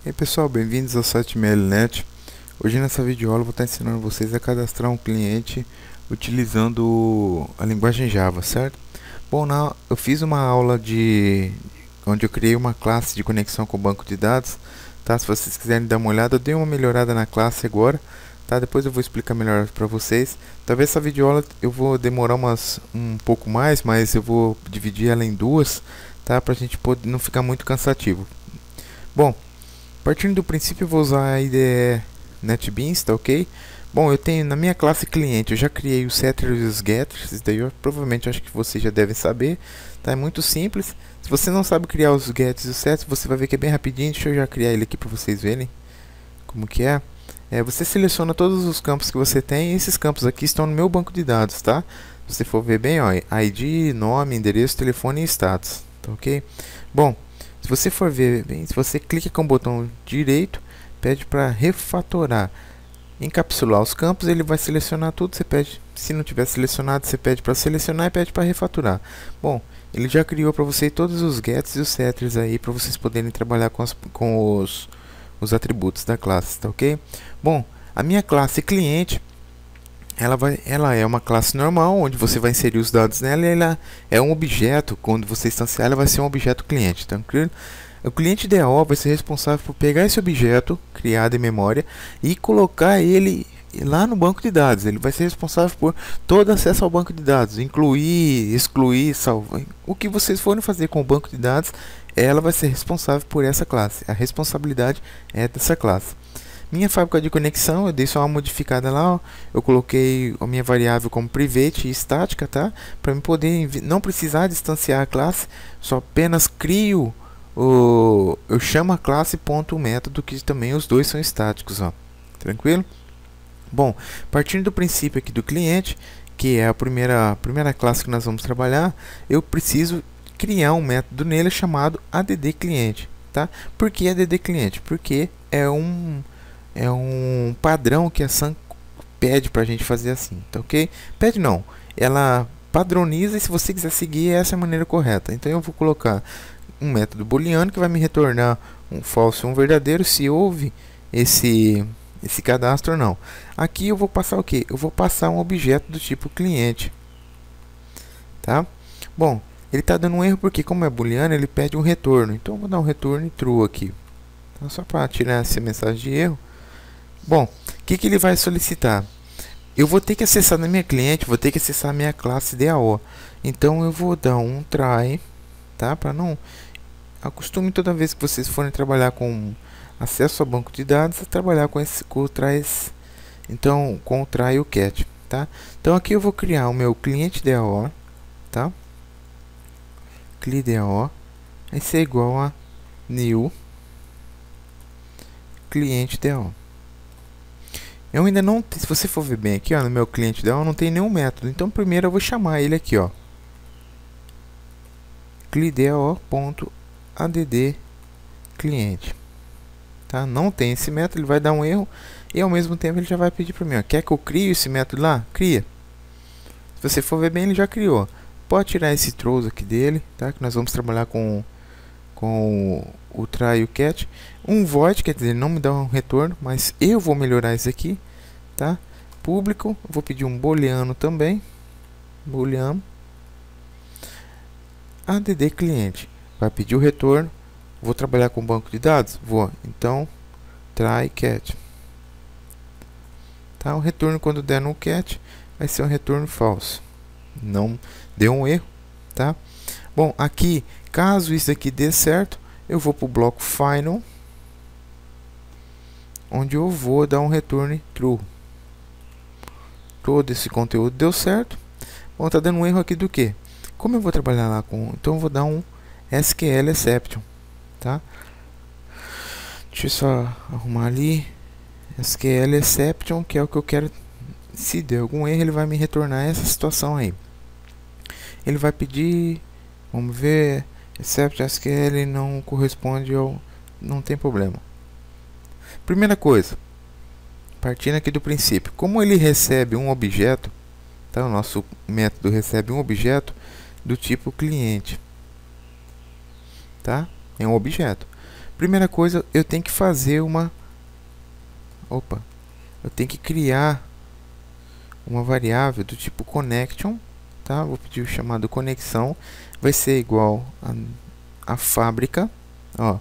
E aí pessoal, bem-vindos ao site MLNet. Hoje nessa videoaula eu vou estar ensinando vocês a cadastrar um cliente utilizando a linguagem Java, certo? Bom, eu fiz uma aula onde eu criei uma classe de conexão com o banco de dados, tá? Se vocês quiserem dar uma olhada, eu dei uma melhorada na classe agora, tá? Depois eu vou explicar melhor para vocês. Talvez essa videoaula eu vou demorar um pouco mais, mas eu vou dividir ela em duas, tá? Pra gente poder não ficar muito cansativo. Bom, partindo do princípio, eu vou usar a IDE NetBeans, tá ok? Bom, eu tenho na minha classe cliente, eu já criei os setters e os getters, isso daí eu provavelmente acho que vocês já devem saber, tá? É muito simples. Se você não sabe criar os getters e os setters, você vai ver que é bem rapidinho. Deixa eu já criar ele aqui para vocês verem como que é. Você seleciona todos os campos que você tem, e esses campos aqui estão no meu banco de dados, tá? Se você for ver bem, ó, ID, nome, endereço, telefone e status, tá ok? Bom, se você for ver bem, se você clica com o botão direito, pede para refatorar, encapsular os campos, ele vai selecionar tudo. Você pede, se não tiver selecionado, você pede para selecionar e pede para refatorar. Bom, ele já criou para você todos os gets e os setters aí para vocês poderem trabalhar com os atributos da classe, tá ok? Bom, a minha classe cliente, ela é uma classe normal, onde você vai inserir os dados nela, e ela é um objeto. Quando você instanciar, ela vai ser um objeto cliente, tranquilo? O cliente DAO vai ser responsável por pegar esse objeto criado em memória e colocar ele lá no banco de dados. Ele vai ser responsável por todo acesso ao banco de dados, incluir, excluir, salvar. O que vocês forem fazer com o banco de dados, ela vai ser responsável por essa classe. A responsabilidade é dessa classe. Minha fábrica de conexão, eu dei só uma modificada lá, ó. Eu coloquei a minha variável como private e estática, tá? Para eu poder não precisar distanciar a classe, só apenas crio eu chamo a classe ponto método, que também os dois são estáticos, ó. Tranquilo? Bom, partindo do princípio aqui do cliente, que é a primeira classe que nós vamos trabalhar, eu preciso criar um método nele chamado addClient, tá? Por que addClient? Porque é um padrão que a Sun pede para a gente fazer assim, tá ok? Pede não, ela padroniza, e se você quiser seguir, essa é a maneira correta. Então eu vou colocar um método booleano que vai me retornar um falso e um verdadeiro se houve esse cadastro ou não. Aqui eu vou passar o que? Eu vou passar um objeto do tipo cliente, tá? Bom, ele está dando um erro porque, como é booleano, ele pede um retorno. Então eu vou dar um retorno true aqui, então, só para tirar essa mensagem de erro. Bom, o que ele vai solicitar? Eu vou ter que acessar na minha cliente, vou ter que acessar a minha classe DAO. Então eu vou dar um try, tá? Para não acostume, toda vez que vocês forem trabalhar com acesso ao banco de dados, a trabalhar com o try, então com o try e o catch, tá? Então aqui eu vou criar o meu cliente DAO, tá? CliDAO vai ser igual a new cliente DAO. Eu ainda não, se você for ver bem aqui, ó, no meu cliente DAO não tem nenhum método. Então primeiro eu vou chamar ele aqui, ó, clidao.addClient, tá? Não tem esse método, ele vai dar um erro e ao mesmo tempo ele já vai pedir para mim, ó, quer que eu crie esse método lá? Cria. Se você for ver bem, ele já criou. Pode tirar esse throws aqui dele, tá? Que nós vamos trabalhar com o try e o catch. Um void, quer dizer, não me dá um retorno, mas eu vou melhorar isso aqui, tá? Público, vou pedir um booleano também, booleano. addClient vai pedir o retorno. Vou trabalhar com banco de dados? Vou. Então, try catch. Tá? O retorno, quando der no catch, vai ser um retorno falso. Não deu um erro, tá? Bom, aqui, caso isso aqui dê certo, eu vou para o bloco final, onde eu vou dar um return true. Todo esse conteúdo deu certo. Bom, tá dando um erro aqui do que? Como eu vou trabalhar lá com... Então eu vou dar um SQL exception, tá? Deixa eu só arrumar ali. SQL exception, que é o que eu quero. Se der algum erro, ele vai me retornar essa situação aí. Ele vai pedir... Vamos ver... Exception SQL não corresponde ao... Não tem problema. Primeira coisa, partindo aqui do princípio, como ele recebe um objeto, tá? O nosso método recebe um objeto do tipo cliente, tá? É um objeto. Primeira coisa, eu tenho que fazer uma... Opa! Eu tenho que criar uma variável do tipo connection, tá? Vou pedir o chamado conexão, vai ser igual a fábrica, ó,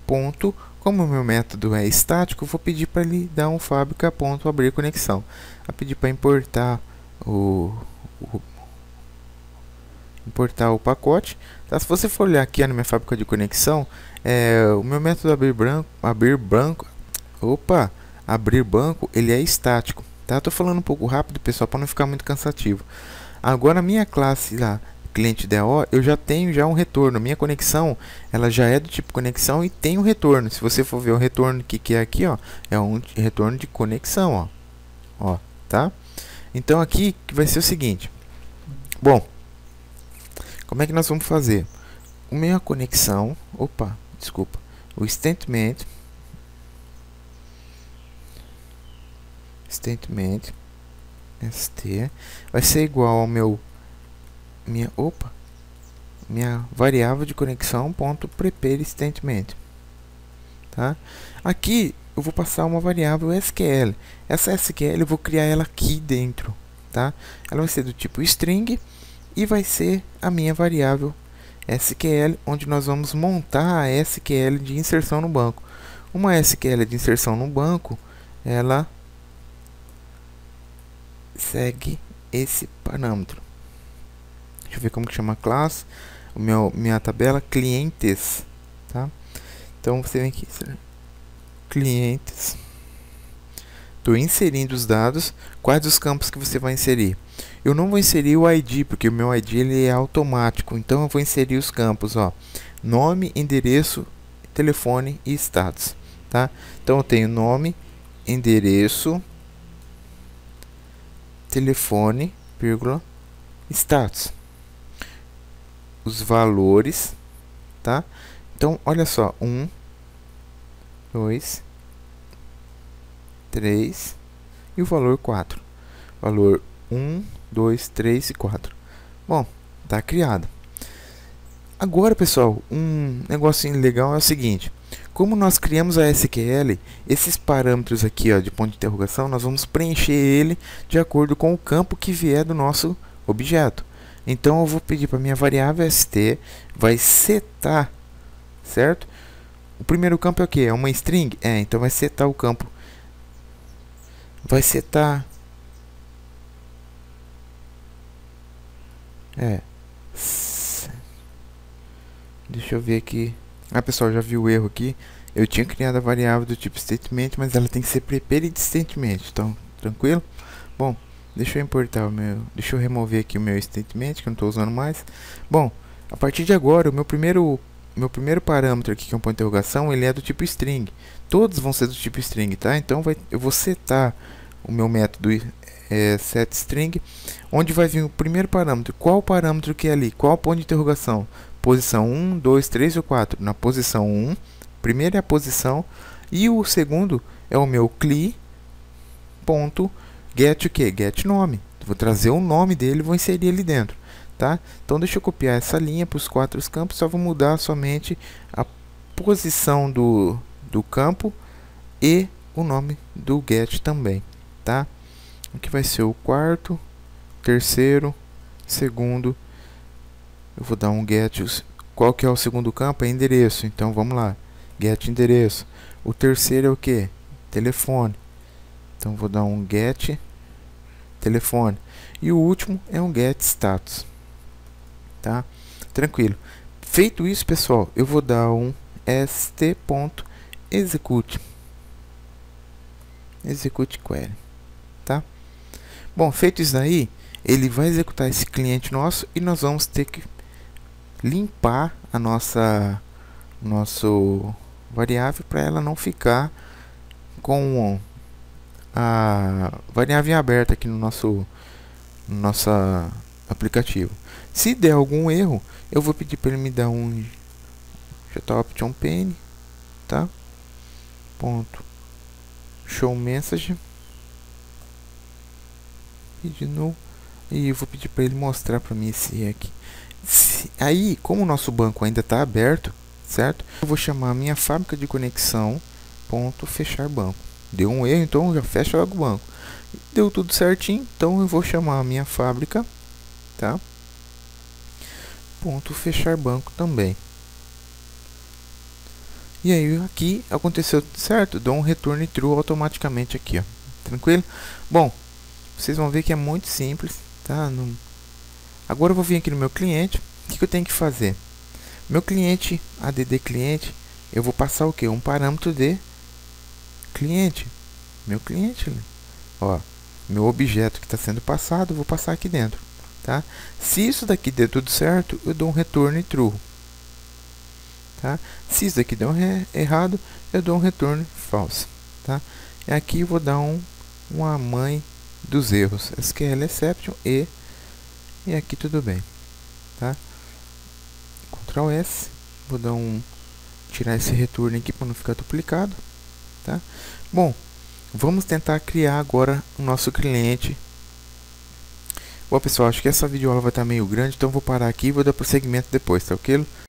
ponto. Como o meu método é estático, eu vou pedir para ele dar um fábrica ponto abrir conexão. Vou pedir para importar importar o pacote, tá? Se você for olhar aqui na minha fábrica de conexão, o meu método abrir banco, ele é estático, tá? Tô falando um pouco rápido, pessoal, para não ficar muito cansativo. Agora a minha classe lá, cliente DO, eu já tenho um retorno. Minha conexão, ela já é do tipo conexão e tem um retorno. Se você for ver o retorno que é aqui, ó, é um retorno de conexão, ó, tá? Então aqui vai ser o seguinte. Bom, como é que nós vamos fazer? O minha conexão, o statement st vai ser igual ao minha variável de conexão ponto prepare statement, tá? Aqui eu vou passar uma variável SQL. Essa SQL eu vou criar ela aqui dentro, tá? Ela vai ser do tipo string e vai ser a minha variável SQL, onde nós vamos montar a SQL de inserção no banco. Uma SQL de inserção no banco, ela segue esse parâmetro. Deixa eu ver como que chama a classe. Minha tabela clientes, tá? Então você vem aqui, clientes. Estou inserindo os dados. Quais os campos que você vai inserir? Eu não vou inserir o ID, porque o meu ID ele é automático. Então eu vou inserir os campos, ó, nome, endereço, telefone e status, tá? Então eu tenho nome, endereço, telefone, vírgula, status. Os valores, tá? Então olha só, 1, 2, 3 e o valor 4. Valor 1, 2, 3 e 4. Bom, tá criado. Agora, pessoal, um negocinho legal é o seguinte. Como nós criamos a SQL, esses parâmetros aqui, ó, de ponto de interrogação, nós vamos preencher ele de acordo com o campo que vier do nosso objeto. Então eu vou pedir para minha variável st, vai setar, certo? O primeiro campo é o que? É uma string? Então vai setar o campo. Vai setar. Deixa eu ver aqui. Pessoal, já viu o erro aqui. Eu tinha criado a variável do tipo statement, mas ela tem que ser prepared statement. Então, tranquilo? Bom, deixa eu importar deixa eu remover aqui o meu statement, que eu não estou usando mais. Bom, a partir de agora, o meu primeiro parâmetro aqui, que é um ponto de interrogação, ele é do tipo string. Todos vão ser do tipo string, tá? Então eu vou setar o meu método setString, onde vai vir o primeiro parâmetro. Qual parâmetro que é ali? Qual ponto de interrogação? Posição 1, 2, 3 ou 4? Na posição 1, primeiro é a posição, e o segundo é o meu cli.get o que? Get nome. Vou trazer o nome dele e vou inserir ali dentro, tá? Então deixa eu copiar essa linha para os 4 campos, só vou mudar somente a posição do campo e o nome do get também, tá? Aqui vai ser o quarto, terceiro, segundo. Eu vou dar um get. Qual que é o segundo campo? É endereço. Então vamos lá. Get endereço. O terceiro é o que? Telefone. Então vou dar um get telefone. E o último é um get status. Tá? Tranquilo. Feito isso, pessoal, eu vou dar um st.execute. Execute query. Tá? Bom, feito isso daí, ele vai executar esse cliente nosso e nós vamos ter que limpar a nossa variável para ela não ficar com a variável aberta aqui no nosso aplicativo. Se der algum erro, eu vou pedir para ele me dar um option pane, tá? Ponto show message e de novo, e eu vou pedir para ele mostrar para mim esse aqui. Aí, como o nosso banco ainda está aberto, certo? Eu vou chamar a minha fábrica de conexão ponto fechar banco. Deu um erro, então já fecha logo o banco. Deu tudo certinho, então eu vou chamar a minha fábrica, tá? Ponto fechar banco também. E aí aqui aconteceu certo, dou um return true automaticamente aqui, ó. Tranquilo? Bom, vocês vão ver que é muito simples, tá? Agora eu vou vir aqui no meu cliente. O que eu tenho que fazer? Meu cliente, add cliente, eu vou passar o que? Um parâmetro de cliente. Meu cliente, ó, meu objeto que está sendo passado, eu vou passar aqui dentro, tá? Se isso daqui der tudo certo, eu dou um return true, tá? Se isso daqui der errado, eu dou um return false, tá? E aqui eu vou dar uma mãe dos erros, SQL exception e aqui tudo bem, tá? Ctrl S, vou dar tirar esse return aqui para não ficar duplicado, tá? Bom, vamos tentar criar agora o nosso cliente. Bom, pessoal, acho que essa videoaula vai estar meio grande, então vou parar aqui e vou dar prosseguimento depois, tá ok?